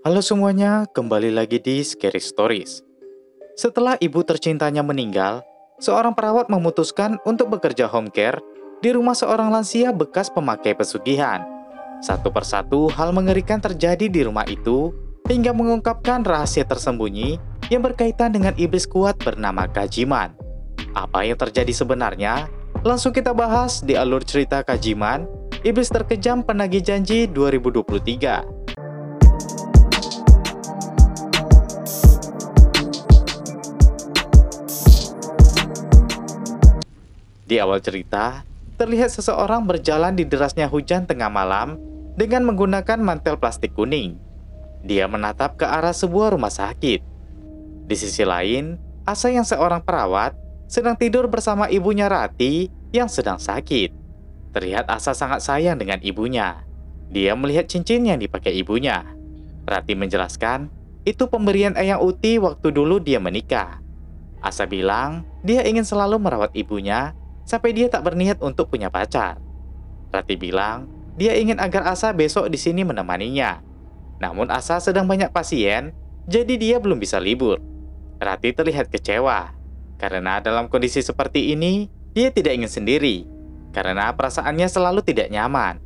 Halo semuanya, kembali lagi di Scary Stories. Setelah ibu tercintanya meninggal, seorang perawat memutuskan untuk bekerja home care di rumah seorang lansia bekas pemakai pesugihan. Satu persatu hal mengerikan terjadi di rumah itu hingga mengungkapkan rahasia tersembunyi yang berkaitan dengan iblis kuat bernama Kajiman. Apa yang terjadi sebenarnya? Langsung kita bahas di alur cerita Kajiman, Iblis Terkejam Penagih Janji 2023. Di awal cerita, terlihat seseorang berjalan di derasnya hujan tengah malam dengan menggunakan mantel plastik kuning. Dia menatap ke arah sebuah rumah sakit. Di sisi lain, Asa yang seorang perawat sedang tidur bersama ibunya Rati yang sedang sakit. Terlihat Asa sangat sayang dengan ibunya. Dia melihat cincin yang dipakai ibunya. Rati menjelaskan, itu pemberian Eyang Uti waktu dulu dia menikah. Asa bilang, dia ingin selalu merawat ibunya sampai dia tak berniat untuk punya pacar. Rati bilang, dia ingin agar Asa besok di sini menemaninya. Namun Asa sedang banyak pasien, jadi dia belum bisa libur. Rati terlihat kecewa, karena dalam kondisi seperti ini, dia tidak ingin sendiri, karena perasaannya selalu tidak nyaman.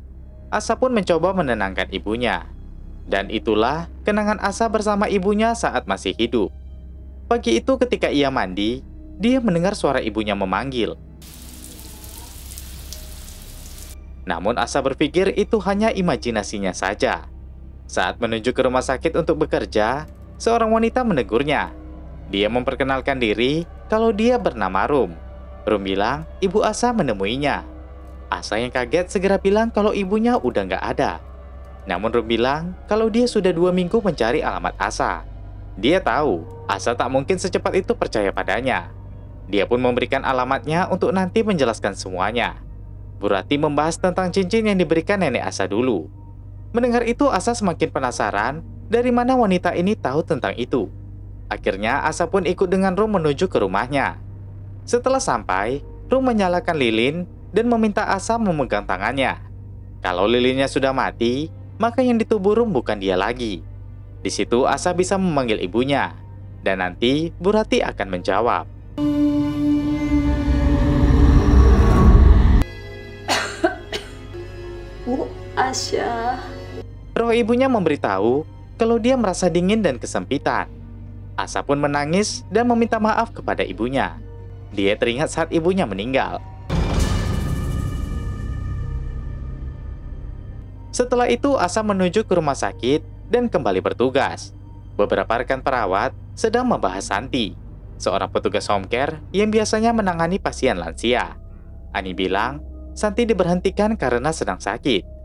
Asa pun mencoba menenangkan ibunya. Dan itulah kenangan Asa bersama ibunya saat masih hidup. Pagi itu ketika ia mandi, dia mendengar suara ibunya memanggil. Namun Asa berpikir itu hanya imajinasinya saja. Saat menuju ke rumah sakit untuk bekerja, seorang wanita menegurnya. Dia memperkenalkan diri kalau dia bernama Rum. Rum bilang ibu Asa menemuinya. Asa yang kaget segera bilang kalau ibunya udah nggak ada. Namun Rum bilang kalau dia sudah 2 minggu mencari alamat Asa. Dia tahu Asa tak mungkin secepat itu percaya padanya. Dia pun memberikan alamatnya untuk nanti menjelaskan semuanya. Bu Rati membahas tentang cincin yang diberikan nenek Asa dulu. Mendengar itu Asa semakin penasaran dari mana wanita ini tahu tentang itu. Akhirnya Asa pun ikut dengan Rum menuju ke rumahnya. Setelah sampai, Rum menyalakan lilin dan meminta Asa memegang tangannya. Kalau lilinnya sudah mati, maka yang di tubuh Rum bukan dia lagi. Di situ Asa bisa memanggil ibunya, dan nanti Bu Rati akan menjawab. Bu Asya. Roh ibunya memberitahu kalau dia merasa dingin dan kesempitan. Asa pun menangis dan meminta maaf kepada ibunya. Dia teringat saat ibunya meninggal. Setelah itu Asa menuju ke rumah sakit dan kembali bertugas. Beberapa rekan perawat sedang membahas Santi, seorang petugas home care yang biasanya menangani pasien lansia. Ani bilang, Santi diberhentikan karena sedang sakit.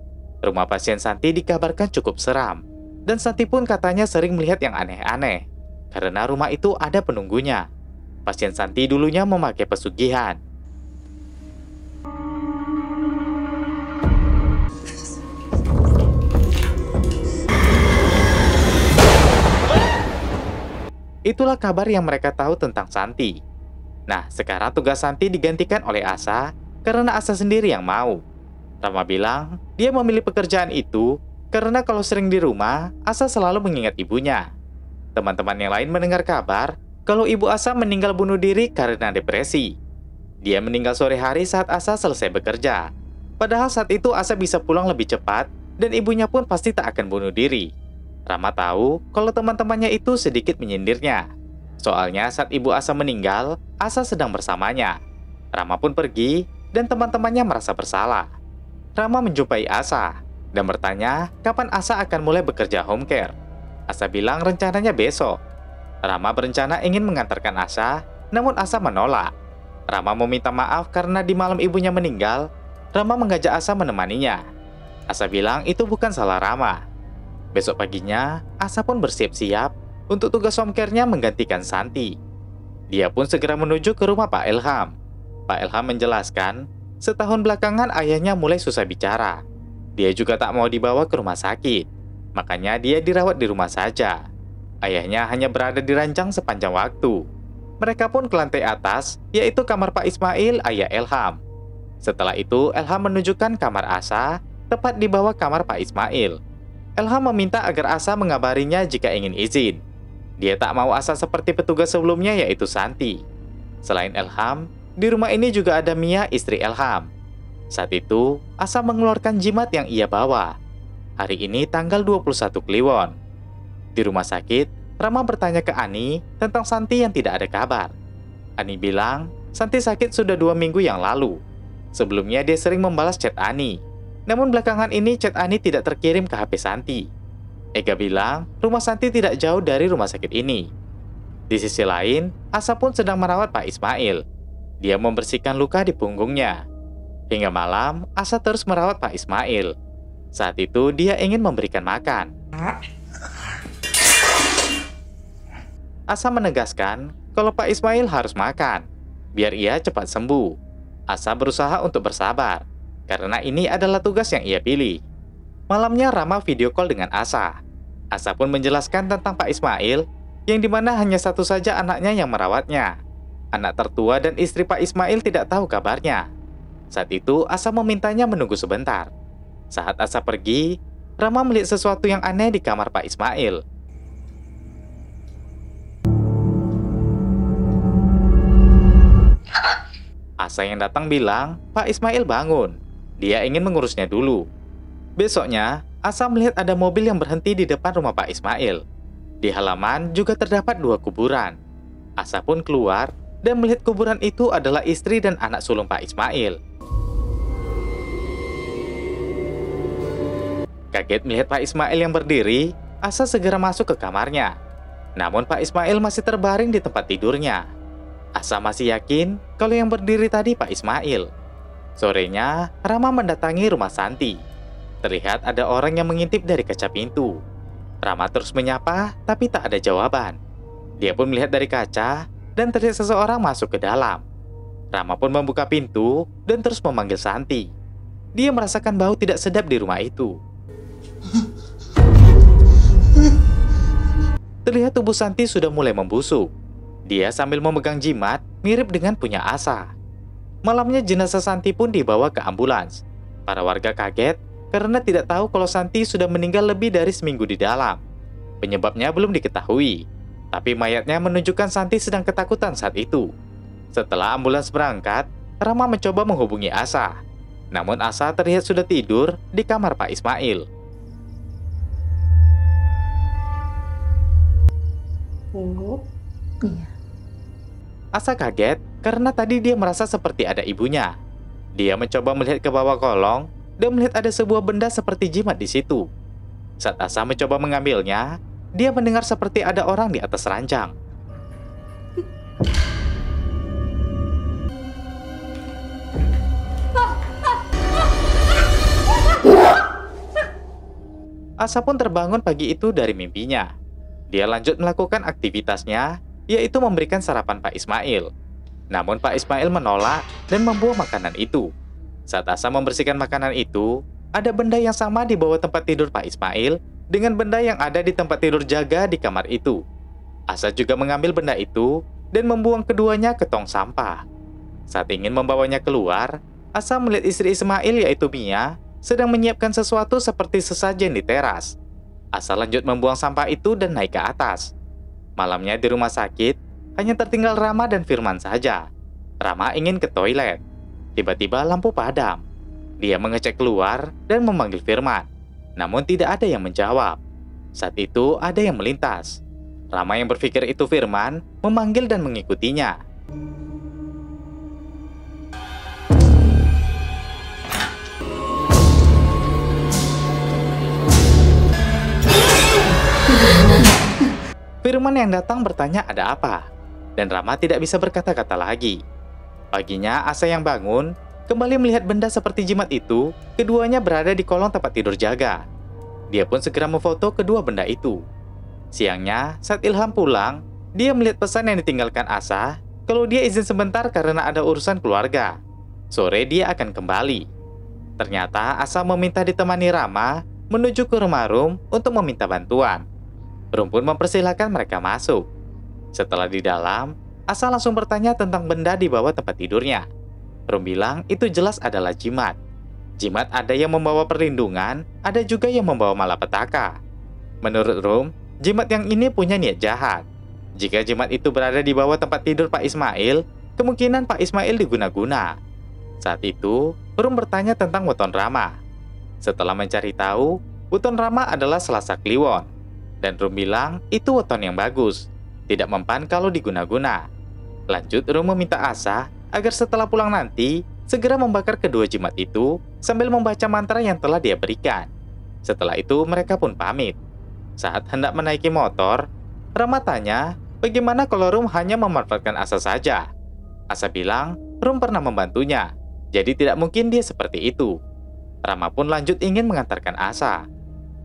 Rumah pasien Santi dikabarkan cukup seram, dan Santi pun katanya sering melihat yang aneh-aneh, karena rumah itu ada penunggunya. Pasien Santi dulunya memakai pesugihan. Itulah kabar yang mereka tahu tentang Santi. Nah, sekarang tugas Santi digantikan oleh Asa, karena Asa sendiri yang mau. Rama bilang, dia memilih pekerjaan itu karena kalau sering di rumah, Asa selalu mengingat ibunya. Teman-teman yang lain mendengar kabar kalau ibu Asa meninggal bunuh diri karena depresi. Dia meninggal sore hari saat Asa selesai bekerja. Padahal saat itu Asa bisa pulang lebih cepat dan ibunya pun pasti tak akan bunuh diri. Rama tahu kalau teman-temannya itu sedikit menyindirnya. Soalnya saat ibu Asa meninggal, Asa sedang bersamanya. Rama pun pergi dan teman-temannya merasa bersalah. Rama menjumpai Asa dan bertanya kapan Asa akan mulai bekerja home care. Asa bilang rencananya besok. Rama berencana ingin mengantarkan Asa, namun Asa menolak. Rama meminta maaf karena di malam ibunya meninggal, Rama mengajak Asa menemaninya. Asa bilang itu bukan salah Rama. Besok paginya, Asa pun bersiap-siap untuk tugas home care-nya menggantikan Santi. Dia pun segera menuju ke rumah Pak Ilham. Pak Ilham menjelaskan, setahun belakangan ayahnya mulai susah bicara. Dia juga tak mau dibawa ke rumah sakit. Makanya dia dirawat di rumah saja. Ayahnya hanya berada di ranjang sepanjang waktu. Mereka pun ke lantai atas, yaitu kamar Pak Ismail, ayah Ilham. Setelah itu, Ilham menunjukkan kamar Asa, tepat di bawah kamar Pak Ismail. Elham meminta agar Asa mengabarinya jika ingin izin. Dia tak mau Asa seperti petugas sebelumnya, yaitu Santi. Selain Elham, di rumah ini juga ada Mia, istri Elham. Saat itu, Asa mengeluarkan jimat yang ia bawa. Hari ini tanggal 21 Kliwon. Di rumah sakit, Rama bertanya ke Ani tentang Santi yang tidak ada kabar. Ani bilang, Santi sakit sudah 2 minggu yang lalu. Sebelumnya dia sering membalas chat Ani. Namun belakangan ini chat Ani tidak terkirim ke HP Santi. Ega bilang, rumah Santi tidak jauh dari rumah sakit ini. Di sisi lain, Asa pun sedang merawat Pak Ismail. Dia membersihkan luka di punggungnya. Hingga malam, Asa terus merawat Pak Ismail. Saat itu dia ingin memberikan makan. Asa menegaskan kalau Pak Ismail harus makan, biar ia cepat sembuh. Asa berusaha untuk bersabar, karena ini adalah tugas yang ia pilih. Malamnya Rama video call dengan Asa. Asa pun menjelaskan tentang Pak Ismail, yang dimana hanya satu saja anaknya yang merawatnya. Anak tertua dan istri Pak Ismail tidak tahu kabarnya. Saat itu Asa memintanya menunggu sebentar. Saat Asa pergi, Rama melihat sesuatu yang aneh di kamar Pak Ismail. Asa yang datang bilang, Pak Ismail bangun. Dia ingin mengurusnya dulu. Besoknya, Asa melihat ada mobil yang berhenti di depan rumah Pak Ismail. Di halaman juga terdapat 2 kuburan. Asa pun keluar dan melihat kuburan itu adalah istri dan anak sulung Pak Ismail. Kaget melihat Pak Ismail yang berdiri, Asa segera masuk ke kamarnya. Namun Pak Ismail masih terbaring di tempat tidurnya. Asa masih yakin kalau yang berdiri tadi Pak Ismail. Sorenya, Rama mendatangi rumah Santi. Terlihat ada orang yang mengintip dari kaca pintu. Rama terus menyapa, tapi tak ada jawaban. Dia pun melihat dari kaca, dan terlihat seseorang masuk ke dalam. Rama pun membuka pintu, dan terus memanggil Santi. Dia merasakan bau tidak sedap di rumah itu. Terlihat tubuh Santi sudah mulai membusuk. Dia sambil memegang jimat, mirip dengan punya Asa. Malamnya jenazah Santi pun dibawa ke ambulans. Para warga kaget karena tidak tahu kalau Santi sudah meninggal lebih dari seminggu di dalam. Penyebabnya belum diketahui, tapi mayatnya menunjukkan Santi sedang ketakutan saat itu. Setelah ambulans berangkat, Rama mencoba menghubungi Asa. Namun Asa terlihat sudah tidur di kamar Pak Ismail. Bu, iya. Asa kaget karena tadi dia merasa seperti ada ibunya. Dia mencoba melihat ke bawah kolong dan melihat ada sebuah benda seperti jimat di situ. Saat Asa mencoba mengambilnya, dia mendengar seperti ada orang di atas ranjang. Asa pun terbangun pagi itu dari mimpinya. Dia lanjut melakukan aktivitasnya, yaitu memberikan sarapan Pak Ismail. Namun Pak Ismail menolak dan membuang makanan itu. Saat Asa membersihkan makanan itu, ada benda yang sama di bawah tempat tidur Pak Ismail dengan benda yang ada di tempat tidur jaga di kamar itu. Asa juga mengambil benda itu dan membuang keduanya ke tong sampah. Saat ingin membawanya keluar, Asa melihat istri Ismail yaitu Mia sedang menyiapkan sesuatu seperti sesajen di teras. Asa lanjut membuang sampah itu dan naik ke atas. Malamnya di rumah sakit, hanya tertinggal Rama dan Firman saja. Rama ingin ke toilet. Tiba-tiba lampu padam. Dia mengecek keluar dan memanggil Firman. Namun tidak ada yang menjawab. Saat itu ada yang melintas. Rama yang berpikir itu Firman, memanggil dan mengikutinya. Firman yang datang bertanya ada apa, dan Rama tidak bisa berkata-kata lagi. Paginya Asa yang bangun, kembali melihat benda seperti jimat itu, keduanya berada di kolong tempat tidur jaga. Dia pun segera memfoto kedua benda itu. Siangnya, saat Ilham pulang, dia melihat pesan yang ditinggalkan Asa, kalau dia izin sebentar karena ada urusan keluarga. Sore dia akan kembali. Ternyata Asa meminta ditemani Rama menuju ke rumah Rum untuk meminta bantuan. Rum pun mempersilahkan mereka masuk. Setelah di dalam, Asa langsung bertanya tentang benda di bawah tempat tidurnya. Rum bilang itu jelas adalah jimat. Jimat ada yang membawa perlindungan, ada juga yang membawa malapetaka. Menurut Rum, jimat yang ini punya niat jahat. Jika jimat itu berada di bawah tempat tidur Pak Ismail, kemungkinan Pak Ismail diguna-guna. Saat itu, Rum bertanya tentang weton Rama. Setelah mencari tahu, weton Rama adalah Selasa Kliwon. Dan Rum bilang itu weton yang bagus, tidak mempan kalau diguna-guna. Lanjut, Rum meminta Asa agar setelah pulang nanti, segera membakar kedua jimat itu sambil membaca mantra yang telah dia berikan. Setelah itu, mereka pun pamit. Saat hendak menaiki motor, Rama tanya, bagaimana kalau Rum hanya memanfaatkan Asa saja? Asa bilang, Rum pernah membantunya, jadi tidak mungkin dia seperti itu. Rama pun lanjut ingin mengantarkan Asa.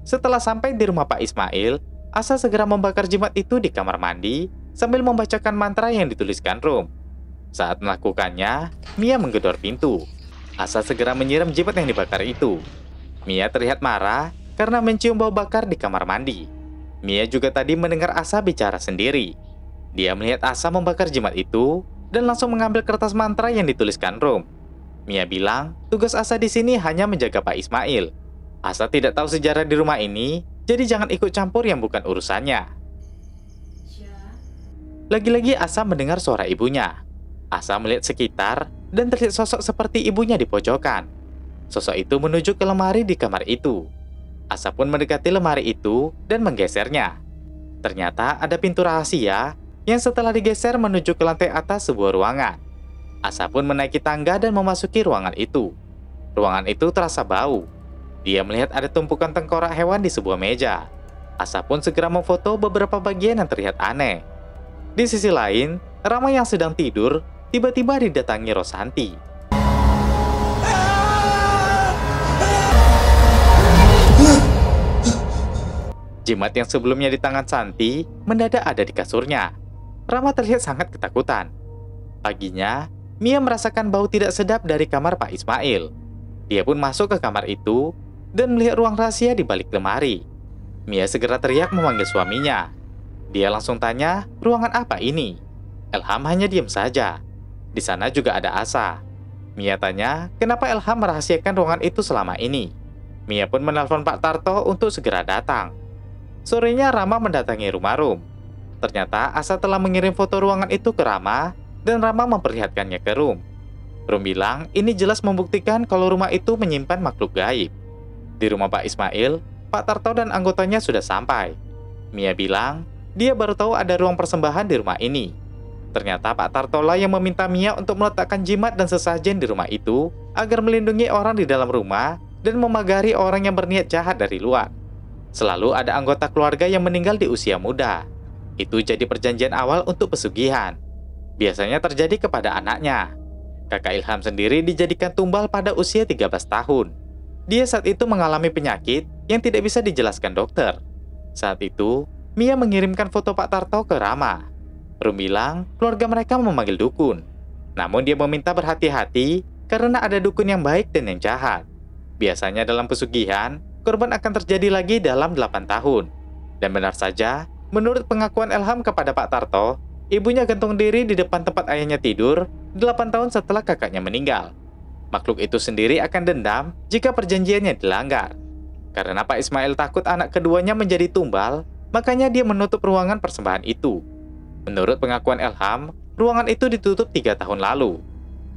Setelah sampai di rumah Pak Ismail, Asa segera membakar jimat itu di kamar mandi sambil membacakan mantra yang dituliskan Rum. Saat melakukannya, Mia menggedor pintu. Asa segera menyiram jimat yang dibakar itu. Mia terlihat marah karena mencium bau bakar di kamar mandi. Mia juga tadi mendengar Asa bicara sendiri. Dia melihat Asa membakar jimat itu dan langsung mengambil kertas mantra yang dituliskan Rum. Mia bilang, tugas Asa di sini hanya menjaga Pak Ismail. Asa tidak tahu sejarah di rumah ini, jadi jangan ikut campur yang bukan urusannya. Lagi-lagi Asa mendengar suara ibunya. Asa melihat sekitar dan terlihat sosok seperti ibunya di pojokan. Sosok itu menuju ke lemari di kamar itu. Asa pun mendekati lemari itu dan menggesernya. Ternyata ada pintu rahasia yang setelah digeser menuju ke lantai atas sebuah ruangan. Asa pun menaiki tangga dan memasuki ruangan itu. Ruangan itu terasa bau. Dia melihat ada tumpukan tengkorak hewan di sebuah meja. Asa pun segera memfoto beberapa bagian yang terlihat aneh. Di sisi lain, Rama yang sedang tidur tiba-tiba didatangi Rosanti. Jimat yang sebelumnya di tangan Santi mendadak ada di kasurnya. Rama terlihat sangat ketakutan. Paginya, Mia merasakan bau tidak sedap dari kamar Pak Ismail. Dia pun masuk ke kamar itu dan melihat ruang rahasia di balik lemari. Mia segera teriak memanggil suaminya. Dia langsung tanya, ruangan apa ini? Elham hanya diam saja. Di sana juga ada Asa. Mia tanya, kenapa Elham merahasiakan ruangan itu selama ini? Mia pun menelpon Pak Tarto untuk segera datang. Sorenya Rama mendatangi rumah Rum. Ternyata Asa telah mengirim foto ruangan itu ke Rama dan Rama memperlihatkannya ke Rum. Rum bilang ini jelas membuktikan kalau rumah itu menyimpan makhluk gaib. Di rumah Pak Ismail, Pak Tarto dan anggotanya sudah sampai. Mia bilang dia baru tahu ada ruang persembahan di rumah ini. Ternyata Pak Tarto lah yang meminta Mia untuk meletakkan jimat dan sesajen di rumah itu agar melindungi orang di dalam rumah dan memagari orang yang berniat jahat dari luar. Selalu ada anggota keluarga yang meninggal di usia muda. Itu jadi perjanjian awal untuk pesugihan. Biasanya terjadi kepada anaknya. Kakak Ilham sendiri dijadikan tumbal pada usia 13 tahun. Dia saat itu mengalami penyakit yang tidak bisa dijelaskan dokter. Saat itu, Mia mengirimkan foto Pak Tarto ke Rama. Rum bilang keluarga mereka memanggil dukun. Namun dia meminta berhati-hati karena ada dukun yang baik dan yang jahat. Biasanya dalam pesugihan, korban akan terjadi lagi dalam 8 tahun. Dan benar saja, menurut pengakuan Elham kepada Pak Tarto, ibunya gantung diri di depan tempat ayahnya tidur 8 tahun setelah kakaknya meninggal. Makhluk itu sendiri akan dendam jika perjanjiannya dilanggar. Karena Pak Ismail takut anak keduanya menjadi tumbal, makanya dia menutup ruangan persembahan itu. Menurut pengakuan Elham, ruangan itu ditutup 3 tahun lalu.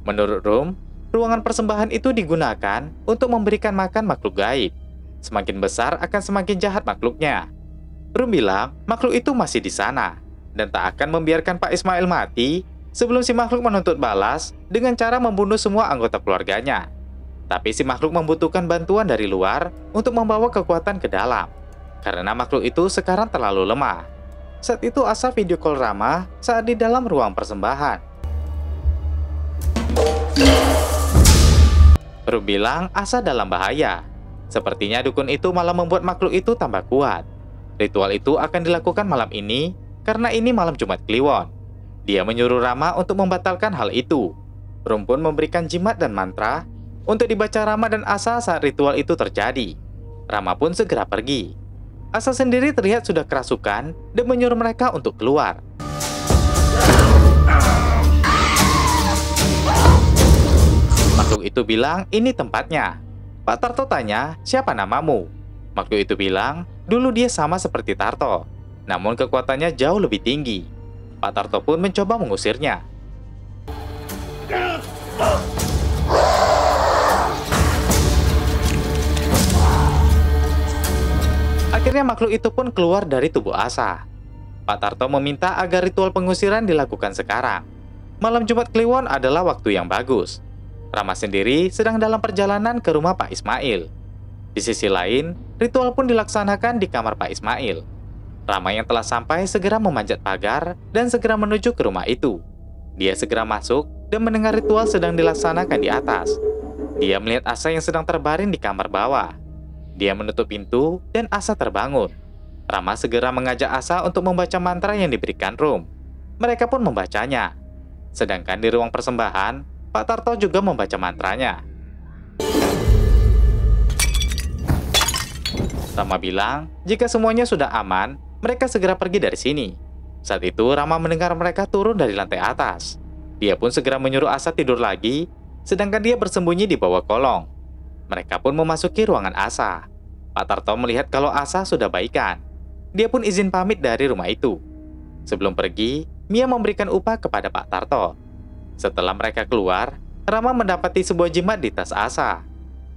Menurut Rum, ruangan persembahan itu digunakan untuk memberikan makan makhluk gaib. Semakin besar akan semakin jahat makhluknya. Rum bilang makhluk itu masih di sana dan tak akan membiarkan Pak Ismail mati sebelum si makhluk menuntut balas dengan cara membunuh semua anggota keluarganya. Tapi si makhluk membutuhkan bantuan dari luar untuk membawa kekuatan ke dalam. Karena makhluk itu sekarang terlalu lemah. Saat itu Asa video call Rama saat di dalam ruang persembahan. Rum bilang Asa dalam bahaya. Sepertinya dukun itu malah membuat makhluk itu tambah kuat. Ritual itu akan dilakukan malam ini karena ini malam Jumat Kliwon. Dia menyuruh Rama untuk membatalkan hal itu. Rum pun memberikan jimat dan mantra untuk dibaca Rama dan Asa saat ritual itu terjadi. Rama pun segera pergi. Asa sendiri terlihat sudah kerasukan dan menyuruh mereka untuk keluar. Makhluk itu bilang ini tempatnya. Pak Tarto tanya, siapa namamu? Makhluk itu bilang, dulu dia sama seperti Tarto, namun kekuatannya jauh lebih tinggi. Pak Tarto pun mencoba mengusirnya. Akhirnya makhluk itu pun keluar dari tubuh Asa. Pak Tarto meminta agar ritual pengusiran dilakukan sekarang. Malam Jumat Kliwon adalah waktu yang bagus. Rama sendiri sedang dalam perjalanan ke rumah Pak Ismail. Di sisi lain, ritual pun dilaksanakan di kamar Pak Ismail. Rama yang telah sampai segera memanjat pagar dan segera menuju ke rumah itu. Dia segera masuk dan mendengar ritual sedang dilaksanakan di atas. Dia melihat Asa yang sedang terbaring di kamar bawah. Dia menutup pintu dan Asa terbangun. Rama segera mengajak Asa untuk membaca mantra yang diberikan Rum. Mereka pun membacanya. Sedangkan di ruang persembahan, Pak Tarto juga membaca mantranya. Rama bilang, jika semuanya sudah aman, mereka segera pergi dari sini. Saat itu, Rama mendengar mereka turun dari lantai atas. Dia pun segera menyuruh Asa tidur lagi, sedangkan dia bersembunyi di bawah kolong. Mereka pun memasuki ruangan Asa. Pak Tarto melihat kalau Asa sudah baikan. Dia pun izin pamit dari rumah itu. Sebelum pergi, Mia memberikan upah kepada Pak Tarto. Setelah mereka keluar, Rama mendapati sebuah jimat di tas Asa.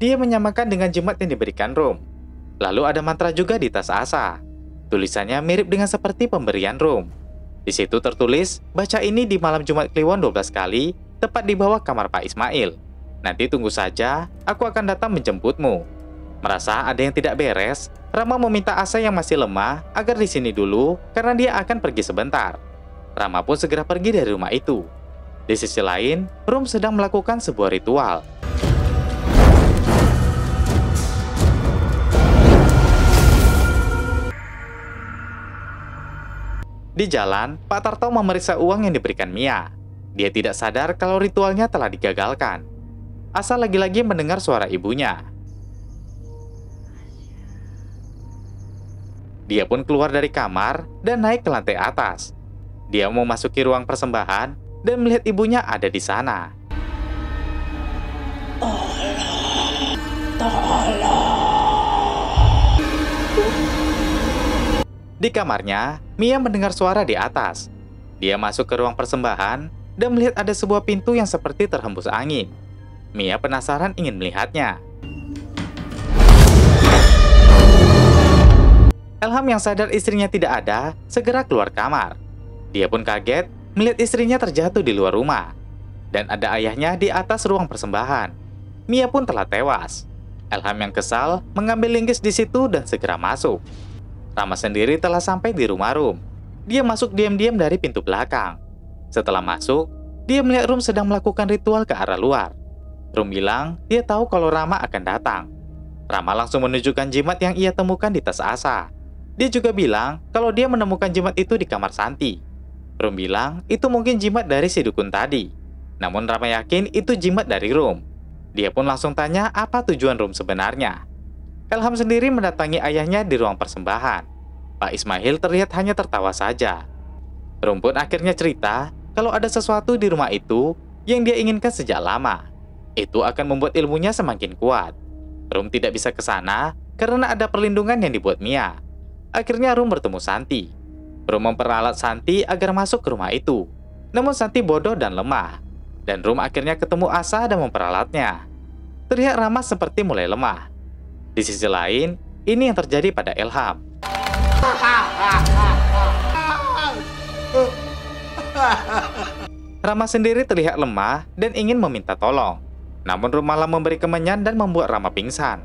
Dia menyamakan dengan jimat yang diberikan Rum. Lalu ada mantra juga di tas Asa. Tulisannya mirip dengan seperti pemberian Rum. Di situ tertulis, baca ini di malam Jumat Kliwon 12 kali, tepat di bawah kamar Pak Ismail. Nanti tunggu saja, aku akan datang menjemputmu. Merasa ada yang tidak beres, Rama meminta Asa yang masih lemah agar di sini dulu karena dia akan pergi sebentar. Rama pun segera pergi dari rumah itu. Di sisi lain, Rum sedang melakukan sebuah ritual. Di jalan, Pak Tarto memeriksa uang yang diberikan Mia. Dia tidak sadar kalau ritualnya telah digagalkan. Asa lagi-lagi mendengar suara ibunya. Dia pun keluar dari kamar dan naik ke lantai atas. Dia memasuki ruang persembahan dan melihat ibunya ada di sana. Di kamarnya, Mia mendengar suara di atas. Dia masuk ke ruang persembahan dan melihat ada sebuah pintu yang seperti terhembus angin. Mia penasaran ingin melihatnya. Elham yang sadar istrinya tidak ada, segera keluar kamar. Dia pun kaget melihat istrinya terjatuh di luar rumah. Dan ada ayahnya di atas ruang persembahan. Mia pun telah tewas. Elham yang kesal mengambil linggis di situ dan segera masuk. Rama sendiri telah sampai di rumah Rum. Dia masuk diam-diam dari pintu belakang. Setelah masuk, dia melihat Rum sedang melakukan ritual ke arah luar. Rum bilang dia tahu kalau Rama akan datang. Rama langsung menunjukkan jimat yang ia temukan di tas Asa. Dia juga bilang kalau dia menemukan jimat itu di kamar Santi. Rum bilang itu mungkin jimat dari si dukun tadi. Namun Rama yakin itu jimat dari Rum. Dia pun langsung tanya apa tujuan Rum sebenarnya. Elham sendiri mendatangi ayahnya di ruang persembahan. Pak Ismail terlihat hanya tertawa saja. Rum pun akhirnya cerita kalau ada sesuatu di rumah itu yang dia inginkan sejak lama. Itu akan membuat ilmunya semakin kuat. Rum tidak bisa ke sana karena ada perlindungan yang dibuat Mia. Akhirnya Rum bertemu Santi. Rum memperalat Santi agar masuk ke rumah itu. Namun Santi bodoh dan lemah. Dan Rum akhirnya ketemu Asa dan memperalatnya. Terlihat Rama seperti mulai lemah. Di sisi lain, ini yang terjadi pada Elham. Rama sendiri terlihat lemah dan ingin meminta tolong. Namun Rum malah memberi kemenyan dan membuat Rama pingsan.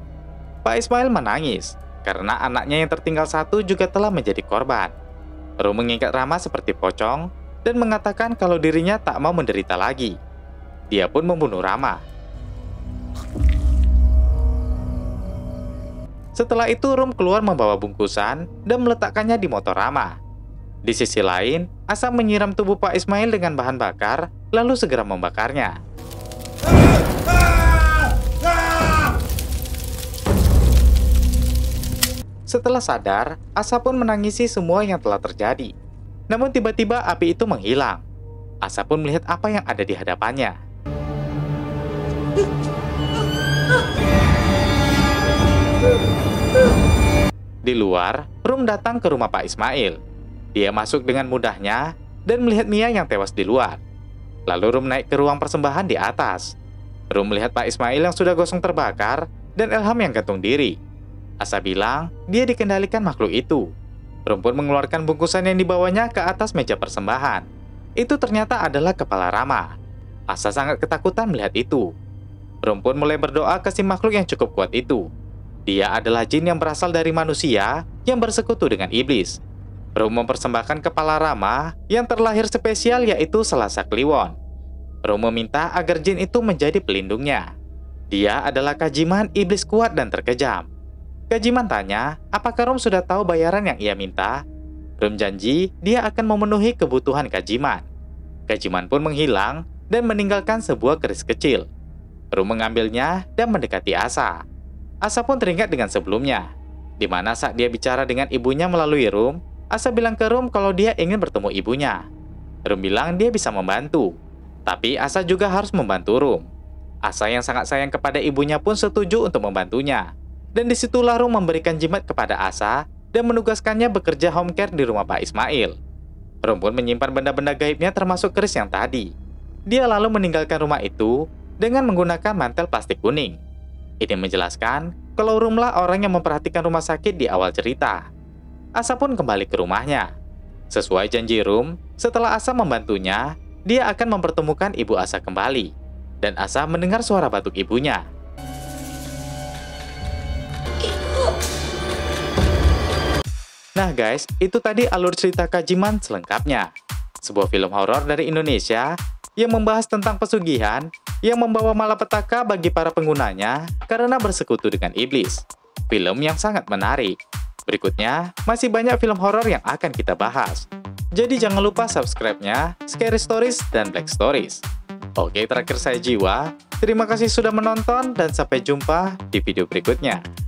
Pak Ismail menangis karena anaknya yang tertinggal satu juga telah menjadi korban. Rum mengikat Rama seperti pocong dan mengatakan kalau dirinya tak mau menderita lagi. Dia pun membunuh Rama. Setelah itu Rum keluar membawa bungkusan dan meletakkannya di motor Rama. Di sisi lain, Asa menyiram tubuh Pak Ismail dengan bahan bakar, lalu segera membakarnya. Setelah sadar, Asa pun menangisi semua yang telah terjadi. Namun tiba-tiba api itu menghilang. Asa pun melihat apa yang ada di hadapannya. Di luar, Rum datang ke rumah Pak Ismail. Dia masuk dengan mudahnya dan melihat Mia yang tewas di luar. Lalu Rum naik ke ruang persembahan di atas. Rum melihat Pak Ismail yang sudah gosong terbakar dan Ilham yang gantung diri. Asa bilang dia dikendalikan makhluk itu. Rum pun mengeluarkan bungkusan yang dibawanya ke atas meja persembahan. Itu ternyata adalah kepala Rama. Asa sangat ketakutan melihat itu. Rum pun mulai berdoa ke si makhluk yang cukup kuat itu. Dia adalah jin yang berasal dari manusia yang bersekutu dengan iblis. Rum mempersembahkan kepala Rama yang terlahir spesial yaitu Selasa Kliwon. Rum meminta agar jin itu menjadi pelindungnya. Dia adalah Kajiman iblis kuat dan terkejam. Kajiman tanya, apakah Rum sudah tahu bayaran yang ia minta? Rum janji dia akan memenuhi kebutuhan Kajiman. Kajiman pun menghilang dan meninggalkan sebuah keris kecil. Rum mengambilnya dan mendekati Asa. Asa pun teringat dengan sebelumnya, di mana saat dia bicara dengan ibunya melalui Rum, Asa bilang ke Rum kalau dia ingin bertemu ibunya. Rum bilang dia bisa membantu, tapi Asa juga harus membantu Rum. Asa yang sangat sayang kepada ibunya pun setuju untuk membantunya. Dan disitulah Rum memberikan jimat kepada Asa dan menugaskannya bekerja home care di rumah Pak Ismail. Rum pun menyimpan benda-benda gaibnya termasuk keris yang tadi. Dia lalu meninggalkan rumah itu dengan menggunakan mantel plastik kuning. Ini menjelaskan kalau Rumlah orang yang memperhatikan rumah sakit di awal cerita. Asa pun kembali ke rumahnya. Sesuai janji Rum, setelah Asa membantunya, dia akan mempertemukan ibu Asa kembali. Dan Asa mendengar suara batuk ibunya. Nah guys, itu tadi alur cerita Kajiman selengkapnya. Sebuah film horor dari Indonesia yang membahas tentang pesugihan yang membawa malapetaka bagi para penggunanya karena bersekutu dengan iblis. Film yang sangat menarik. Berikutnya, masih banyak film horor yang akan kita bahas. Jadi jangan lupa subscribe-nya Scary Stories dan Black Stories. Oke, terakhir saya Jiwa. Terima kasih sudah menonton dan sampai jumpa di video berikutnya.